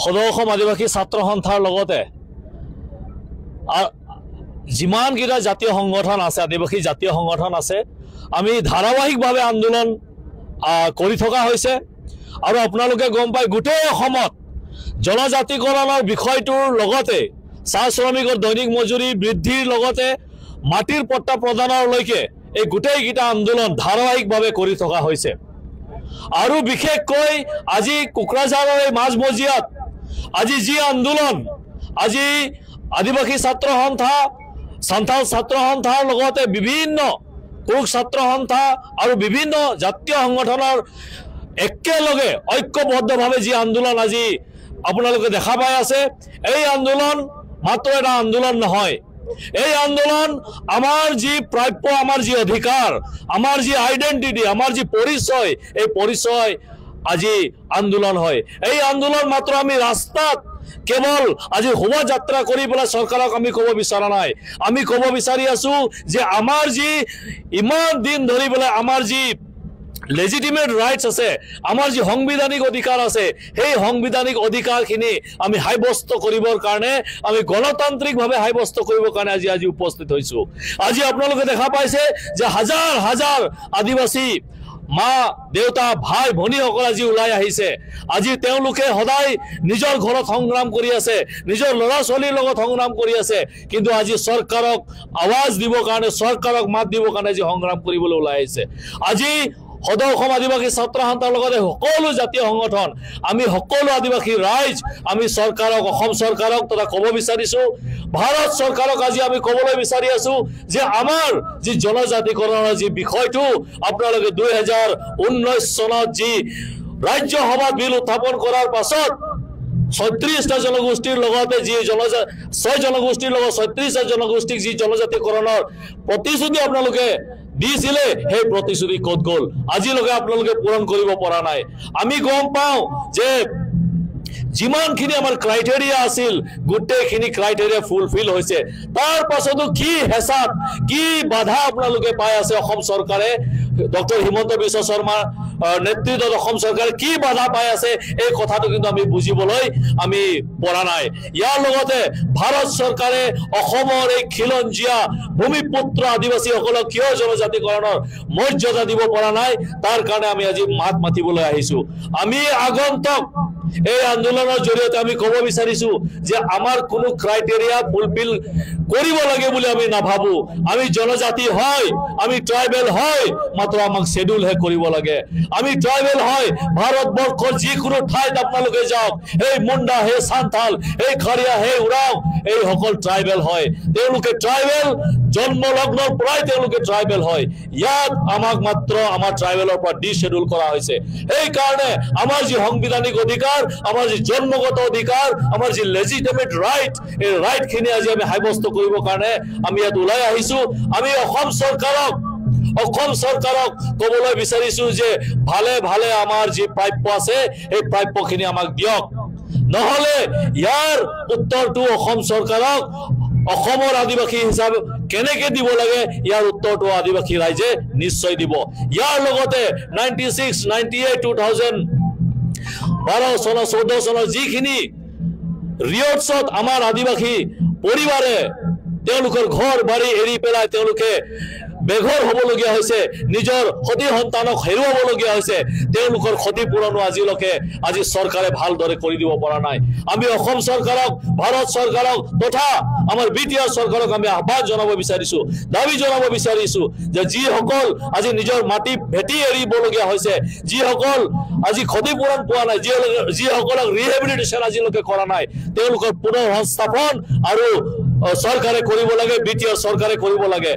সদৌ অসম আদিবাসী ছাত্ৰ সন্থাৰ লগতে যিমানকেইটা জাতীয় সংগঠন আছে, আদিবাসী জাতীয় সংগঠন আছে, আমি ধাৰাবাহিকভাৱে আন্দোলন কৰি থকা হৈছে। আৰু আপোনালোকে গম পায় গোটেই অসমত জনজাতিকৰণৰ বিষয়টোৰ লগতে চাহ শ্ৰমিকৰ দৈনিক মজুৰি বৃদ্ধিৰ লগতে মাটিৰ পট্টা প্ৰদানলৈকে এই গোটেইকেইটা আন্দোলন ধাৰাবাহিকভাৱে কৰি থকা হৈছে। আৰু বিশেষকৈ আজি কোকৰাঝাৰৰ এই মাজমজিয়াত আজি যি আন্দোলন, আজি আদিবাসী ছাত্ৰ সন্থা, সান্থাল ছাত্ৰ সন্থাৰ লগতে বিভিন্ন কোক ছাত্ৰ সন্থা আৰু বিভিন্ন জাতীয় সংগঠনৰ একেলগে ঐক্যবদ্ধভাৱে যি আন্দোলন আজি আপোনালোকে দেখা পাই আছে, এই আন্দোলন মাত্ৰ এটা আন্দোলন নহয়। এই আন্দোলন আমাৰ যি প্ৰাপ্য, আমাৰ যি অধিকাৰ, আমাৰ যি আইডেন্টিটি, আমাৰ যি পৰিচয়, এই পৰিচয় আজি আন্দোলন হয়। এই আন্দোলন মাত্ৰ আমি ৰাস্তাত কেৱল আজি শোভাযাত্ৰা কৰি পেলাই চৰকাৰক আমি ক'ব বিচৰা নাই। আমি ক'ব বিচাৰি আছো যে আমাৰ যি ইমান দিন ধৰি পেলাই আমাৰ যি লেজিটিমেট ৰাইটছ আছে, আমাৰ যি সাংবিধানিক অধিকাৰ আছে, সেই সাংবিধানিক অধিকাৰখিনি আমি সাব্যস্ত কৰিবৰ কাৰণে, আমি গণতান্ত্ৰিকভাৱে সাব্যস্ত কৰিবৰ কাৰণে আজি উপস্থিত হৈছোঁ। আজি আপোনালোকে দেখা পাইছে যে হাজাৰ হাজাৰ আদিবাসী মা দেউতা ভাই ভনীসকল আজি ওলাই আহিছে। আজি তেওঁলোকে সদায় নিজৰ ঘৰত সংগ্ৰাম কৰি আছে, নিজৰ ল'ৰা ছোৱালীৰ লগত সংগ্ৰাম কৰি আছে, কিন্তু আজি চৰকাৰক আৱাজ দিবৰ কাৰণে, চৰকাৰক মাত দিবৰ কাৰণে আজি সংগ্ৰাম কৰিবলৈ ওলাই আহিছে। আজি সদৌ অসম আদিবাসী ছাত্ৰ সন্থাৰ লগতে সকলো জাতীয় সংগঠন, আমি সকলো আদিবাসী ৰাইজ, আমি চৰকাৰক, অসম চৰকাৰক তথা ক'ব বিচাৰিছো, ভাৰত চৰকাৰক আজি আমি ক'বলৈ বিচাৰি আছো যে আমাৰ যি জনজাতিকৰণৰ যি বিষয়টো আপোনালোকে 2019 চনত যি ৰাজ্যসভাত বিল উত্থাপন কৰাৰ পাছত 36টা জনগোষ্ঠীৰ লগতে যি 6 জনগোষ্ঠীৰ লগত 36টা জনগোষ্ঠীক যি জনজাতিকৰণৰ প্ৰতিশ্ৰুতি আপোনালোকে দিছিলে, সেই প্ৰতিশ্ৰুতি ক'ত গ'ল? আজিলৈকে আপোনালোকে পূৰণ কৰিব পৰা নাই। আমি গম পাওঁ যে যিমানখিনি আমাৰ ক্ৰাইটেৰিয়া আছিল, গোটেইখিনি ক্ৰাইটেৰিয়া ফুলফিল হৈছে। তাৰ পাছতো কি হেঁচাত, কি বাধা আপোনালোকে পাই আছে অসম চৰকাৰে, ডক্টৰ হিমন্ত বিশ্ব শৰ্মাৰ নেতৃত্বত অসম চৰকাৰে কি বাধা পাই আছে, এই কথাটো কিন্তু আমি বুজিবলৈ আমি পৰা নাই। ইয়াৰ লগতে ভাৰত চৰকাৰে অসমৰ এই খিলঞ্জীয়া ভূমিপুত্ৰ আদিবাসীসকলক কিয় জনজাতিকৰণৰ মৰ্যাদা দিব পৰা নাই, তাৰ কাৰণে আমি আজি মাত মাতিবলৈ আহিছো। আমি আগন্তুক এই আন্দোলনৰ জৰিয়তে আমি ক'ব বিচাৰিছো যে আমাৰ কোনো ক্ৰাইটেৰিয়া ফুলফিল কৰিব লাগে বুলি আমি নাভাবো। আমি জনজাতি হয়, আমি ট্ৰাইবেল হয়, মাত্ৰ আমাক শেডিউলহে কৰিব লাগে। আমি ট্ৰাইবেল হয়, ভাৰতবৰ্ষৰ যিকোনো ঠাইত আপোনালোকে যাওক, এই মুণ্ডা, হে সান্থাল, এই খাৰিয়া, হে উৰাও, এই সকল ট্ৰাইবেল হয়। তেওঁলোকে ট্ৰাইবেল জন্মলগ্নৰ পৰাই তেওঁলোকে ট্ৰাইবেল হয়। ইয়াত আমাক মাত্ৰ আমাৰ ট্ৰাইবেলৰ পৰা ডিশেডিউল কৰা হৈছে। এই কাৰণে আমাৰ যি সাংবিধানিক অধিকাৰ, আমাৰ যি জন্মগত অধিকাৰ, আমাৰ যি লেজিটিমেট ৰাইট, এই ৰাইটখিনি আজি আমি সাব্যস্ত কৰিবৰ কাৰণে আমি ইয়াত ওলাই আহিছো। আমি অসম চৰকাৰক ক'বলৈ বিচাৰিছো যে ভালে ভালে আমাৰ যি প্ৰাপ্য আছে, এই প্ৰাপ্যখিনি আমাক দিয়ক। নহ'লে ইয়াৰ উত্তৰটো অসম চৰকাৰক অসমৰ আদিবাসী হিচাপে কেনেকে দিব লাগে, ইয়াৰ উত্তৰটো আদিবাসী ৰাইজে নিশ্চয় দিব। ইয়াৰ লগতে 96, 98, 2012 চনৰ 14 চনৰ যিখিনি ৰিয়টছত আমাৰ আদিবাসী পৰিবাৰে তেওঁলোকৰ ঘৰ বাৰী এৰি পেলাই তেওঁলোকে বেঘৰ হ'বলগীয়া হৈছে, নিজৰ সতি সন্তানক হেৰুৱাবলগীয়া হৈছে, তেওঁলোকৰ ক্ষতিপূৰণো আজি চৰকাৰে ভালদৰে কৰি দিব পৰা নাই। আমি অসম চৰকাৰক, ভাৰত চৰকাৰক তথা আমাৰ BTR চৰকাৰক আমি আহ্বান জনাব বিচাৰিছো, দাবী জনাব বিচাৰিছো যে যিসকল আজি নিজৰ মাটি ভেটি এৰিবলগীয়া হৈছে, যিসকল আজি ক্ষতিপূৰণ পোৱা নাই, যিসকলক ৰিহেবিলিটেশ্যন আজিলৈকে কৰা নাই, তেওঁলোকৰ পুনৰ সংস্থাপন আৰু চৰকাৰে কৰিব লাগে, BTR চৰকাৰে কৰিব লাগে।